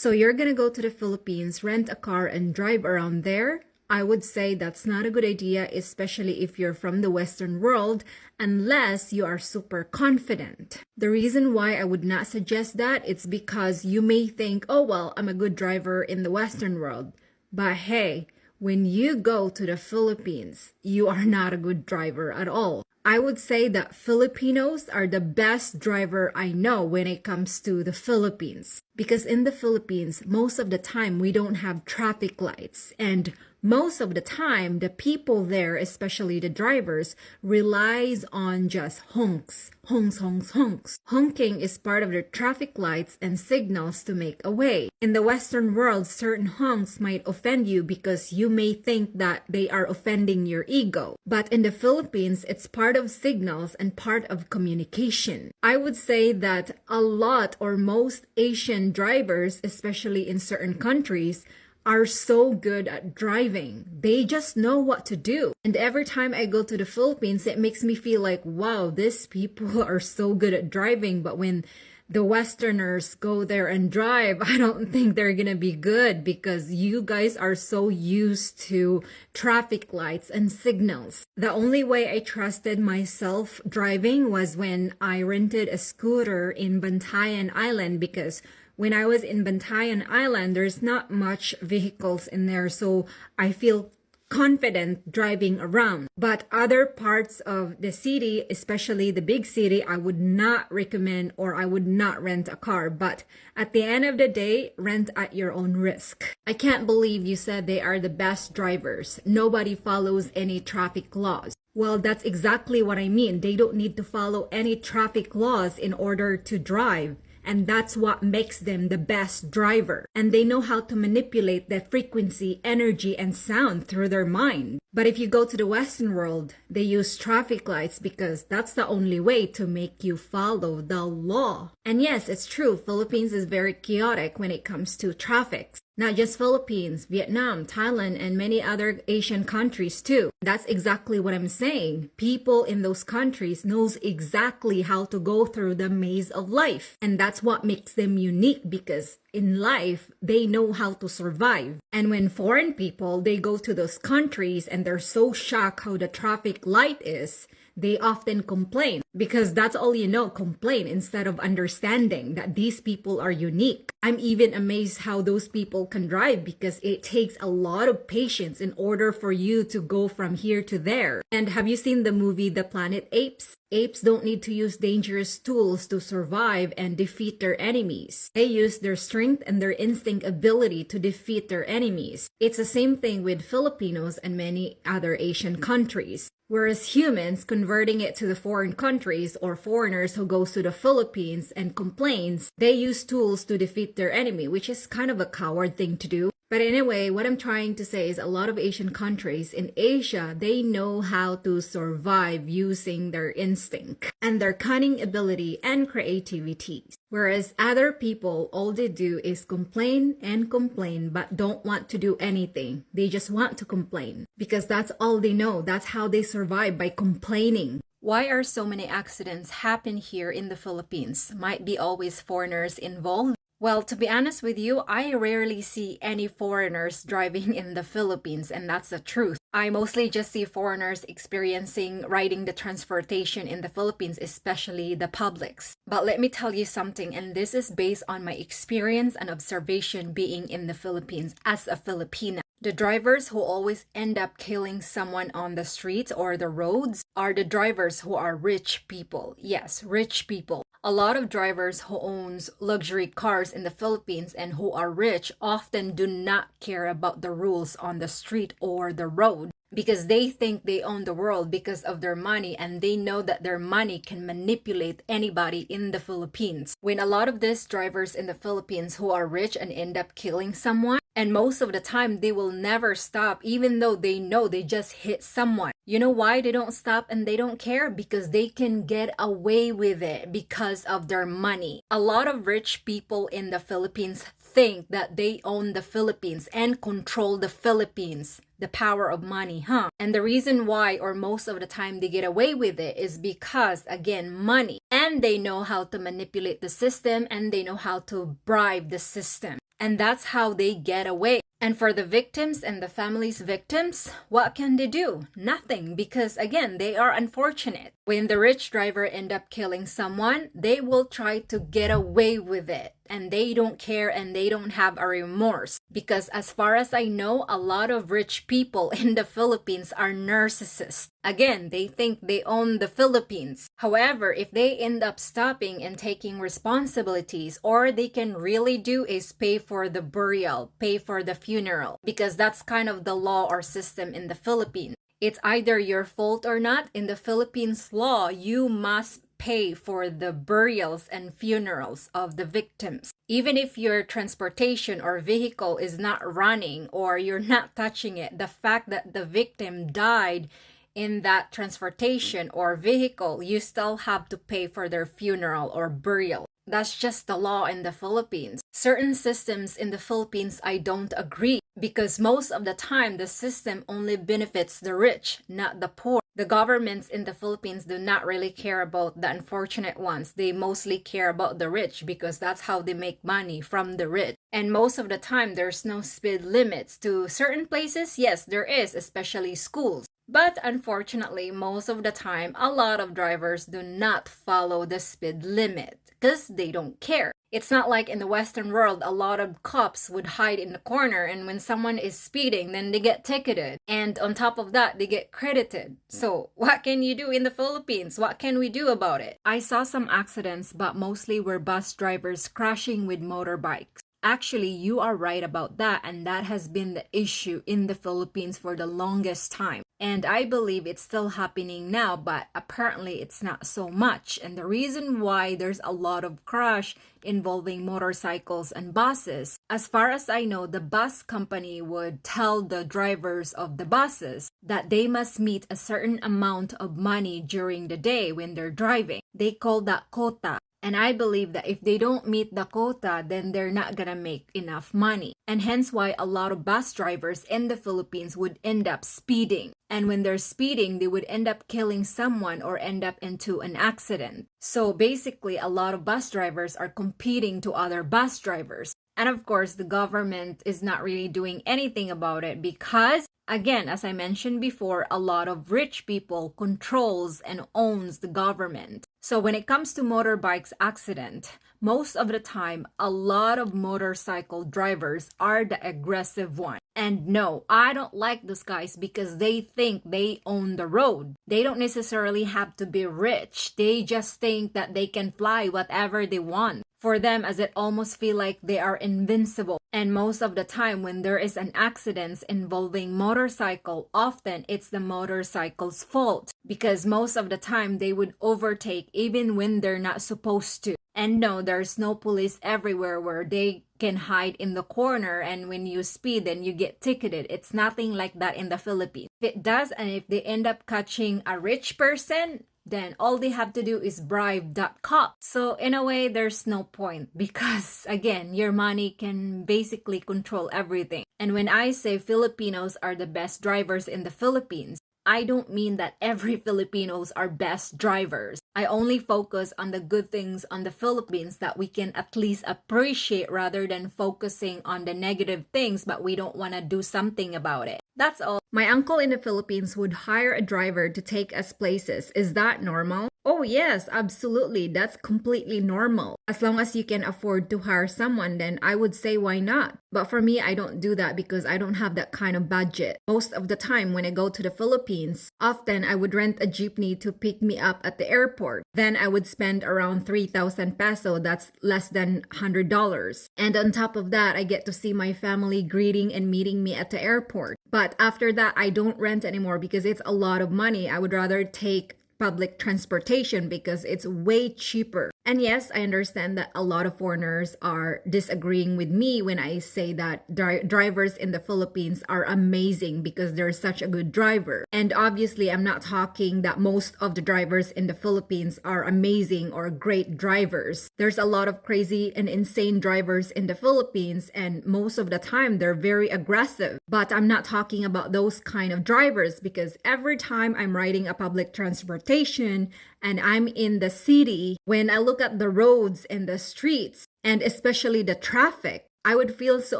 So you're gonna go to the Philippines, rent a car, and drive around there? I would say that's not a good idea, especially if you're from the Western world, unless you are super confident. The reason why I would not suggest that it's because you may think, oh well, I'm a good driver in the Western world. But hey, when you go to the Philippines, you are not a good driver at all. I would say that Filipinos are the best driver I know when it comes to the Philippines. Because in the Philippines, most of the time we don't have traffic lights, and most of the time the people there, especially the drivers, relies on just honks. Honks, honks, honks. Honking is part of the traffic lights and signals to make a way. In the Western world, certain honks might offend you because you may think that they are offending your ego. But in the Philippines, it's part of signals and part of communication. I would say that a lot or most Asian drivers, especially in certain countries, are so good at driving. They just know what to do. And every time I go to the Philippines, it makes me feel like, wow, these people are so good at driving. But when the Westerners go there and drive, I don't think they're gonna be good because you guys are so used to traffic lights and signals. The only way I trusted myself driving was when I rented a scooter in Bantayan Island, because when I was in Bantayan Island, there's not much vehicles in there, so I feel confident driving around. But other parts of the city, especially the big city, I would not recommend, or I would not rent a car. But at the end of the day, rent at your own risk. I can't believe you said they are the best drivers. Nobody follows any traffic laws. Well, that's exactly what I mean. They don't need to follow any traffic laws in order to drive. And that's what makes them the best driver. And they know how to manipulate the frequency, energy, and sound through their mind. But if you go to the Western world, they use traffic lights because that's the only way to make you follow the law. And yes, it's true, Philippines is very chaotic when it comes to traffic. Not just Philippines, Vietnam, Thailand, and many other Asian countries too. That's exactly what I'm saying. People in those countries knows exactly how to go through the maze of life. And that's what makes them unique, because in life, they know how to survive. And when foreign people, they go to those countries and they're so shocked how the traffic light is, they often complain, because that's all you know, complain, instead of understanding that these people are unique. I'm even amazed how those people can drive, because it takes a lot of patience in order for you to go from here to there. And have you seen the movie The Planet Apes? Apes don't need to use dangerous tools to survive and defeat their enemies. They use their strength and their instinct ability to defeat their enemies. It's the same thing with Filipinos and many other Asian countries. Whereas humans, converting it to the foreign countries, or foreigners who goes to the Philippines and complains, they use tools to defeat their enemy, which is kind of a coward thing to do. But anyway, what I'm trying to say is a lot of Asian countries in Asia, they know how to survive using their instinct and their cunning ability and creativity. Whereas other people, all they do is complain and complain, but don't want to do anything. They just want to complain because that's all they know. That's how they survive, by complaining. Why are so many accidents happen here in the Philippines? Might be always foreigners involved. Well, to be honest with you, I rarely see any foreigners driving in the Philippines, and that's the truth. I mostly just see foreigners experiencing riding the transportation in the Philippines, especially the publics. But let me tell you something, and this is based on my experience and observation being in the Philippines as a Filipina. The drivers who always end up killing someone on the streets or the roads are the drivers who are rich people. Yes, rich people. A lot of drivers who owns luxury cars in the Philippines and who are rich often do not care about the rules on the street or the road, because they think they own the world because of their money, and they know that their money can manipulate anybody in the Philippines. When a lot of these drivers in the Philippines who are rich and end up killing someone, and most of the time they will never stop, even though they know they just hit someone. You know why they don't stop and they don't care? Because they can get away with it because of their money. A lot of rich people in the Philippines think that they own the Philippines and control the Philippines. The power of money, huh? And the reason why, or most of the time they get away with it, is because, again, money. And they know how to manipulate the system, and they know how to bribe the system. And that's how they get away. And for the victims and the family's victims, what can they do? Nothing, because again, they are unfortunate. When the rich driver end up killing someone, they will try to get away with it. And they don't care and they don't have a remorse. Because as far as I know, a lot of rich people in the Philippines are narcissists. Again, they think they own the Philippines. However, if they end up stopping and taking responsibilities, all they can really do is pay for the burial, pay for the funeral, because that's kind of the law or system in the Philippines. It's either your fault or not. In the Philippines law, you must pay for the burials and funerals of the victims. Even if your transportation or vehicle is not running or you're not touching it, the fact that the victim died in that transportation or vehicle, you still have to pay for their funeral or burial. That's just the law in the Philippines. Certain systems in the Philippines, I don't agree, because most of the time the system only benefits the rich, not the poor. The governments in the Philippines do not really care about the unfortunate ones. They mostly care about the rich because that's how they make money, from the rich. And most of the time, there's no speed limits. To certain places, yes, there is, especially schools. But unfortunately, most of the time, a lot of drivers do not follow the speed limit because they don't care. It's not like in the Western world, a lot of cops would hide in the corner, and when someone is speeding, then they get ticketed. And on top of that, they get credited. So what can you do in the Philippines? What can we do about it? I saw some accidents, but mostly were bus drivers crashing with motorbikes. Actually, you are right about that, and that has been the issue in the Philippines for the longest time. And I believe it's still happening now, but apparently it's not so much. And the reason why there's a lot of crash involving motorcycles and buses, as far as I know, the bus company would tell the drivers of the buses that they must meet a certain amount of money during the day when they're driving. They call that quota. And I believe that if they don't meet the quota, then they're not gonna make enough money. And hence why a lot of bus drivers in the Philippines would end up speeding. And when they're speeding, they would end up killing someone or end up into an accident. So basically, a lot of bus drivers are competing to other bus drivers. And of course, the government is not really doing anything about it because, again, as I mentioned before, a lot of rich people controls and owns the government. So when it comes to motorbikes accident, most of the time, a lot of motorcycle drivers are the aggressive one. And no, I don't like those guys because they think they own the road. They don't necessarily have to be rich. They just think that they can fly whatever they want. For them, as it almost feel like they are invincible. And most of the time when there is an accident involving motorcycle, often it's the motorcycle's fault. Because most of the time they would overtake even when they're not supposed to. And no, there's no police everywhere where they can hide in the corner, and when you speed then you get ticketed. It's nothing like that in the Philippines. If it does, and if they end up catching a rich person, then all they have to do is bribe that cop. So in a way, there's no point because, again, your money can basically control everything. And when I say Filipinos are the best drivers in the Philippines, I don't mean that every Filipinos are best drivers. I only focus on the good things on the Philippines that we can at least appreciate rather than focusing on the negative things, but we don't want to do something about it. That's all. My uncle in the Philippines would hire a driver to take us places. Is that normal? Oh yes, absolutely. That's completely normal. As long as you can afford to hire someone, then I would say why not? But for me, I don't do that because I don't have that kind of budget. Most of the time when I go to the Philippines, often I would rent a jeepney to pick me up at the airport. Then I would spend around 3,000 peso. That's less than $100. And on top of that, I get to see my family greeting and meeting me at the airport. But after that, I don't rent anymore because it's a lot of money. I would rather take public transportation because it's way cheaper. And yes, I understand that a lot of foreigners are disagreeing with me when I say that drivers in the Philippines are amazing because they're such a good driver. And obviously, I'm not talking that most of the drivers in the Philippines are amazing or great drivers. There's a lot of crazy and insane drivers in the Philippines, and most of the time they're very aggressive. But I'm not talking about those kind of drivers because every time I'm riding a public transportation and I'm in the city, when I look at the roads and the streets, and especially the traffic, I would feel so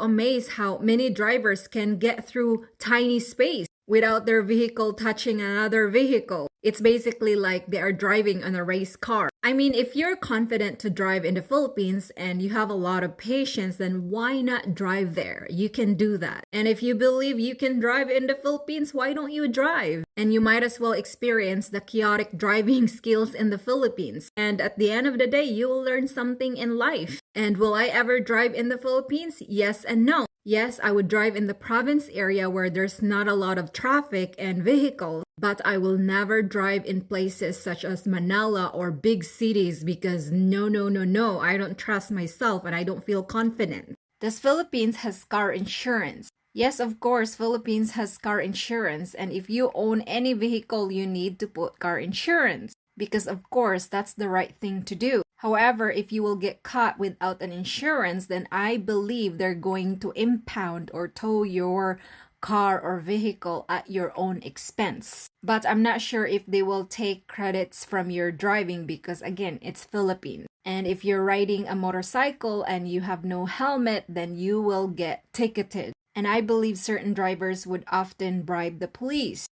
amazed how many drivers can get through tiny space without their vehicle touching another vehicle. It's basically like they are driving on a race car. I mean, if you're confident to drive in the Philippines and you have a lot of patience, then why not drive there? You can do that. And if you believe you can drive in the Philippines, why don't you drive? And you might as well experience the chaotic driving skills in the Philippines. And at the end of the day, you will learn something in life. And will I ever drive in the Philippines? Yes and no. Yes, I would drive in the province area where there's not a lot of traffic and vehicles, but I will never drive in places such as Manila or big cities because no, I don't trust myself and I don't feel confident. Does Philippines has car insurance? Yes, of course, Philippines has car insurance, and if you own any vehicle, you need to put car insurance because of course that's the right thing to do. However, if you will get caught without an insurance, then I believe they're going to impound or tow your car or vehicle at your own expense. But I'm not sure if they will take credits from your driving because again, it's Philippines. And if you're riding a motorcycle and you have no helmet, then you will get ticketed. And I believe certain drivers would often bribe the police.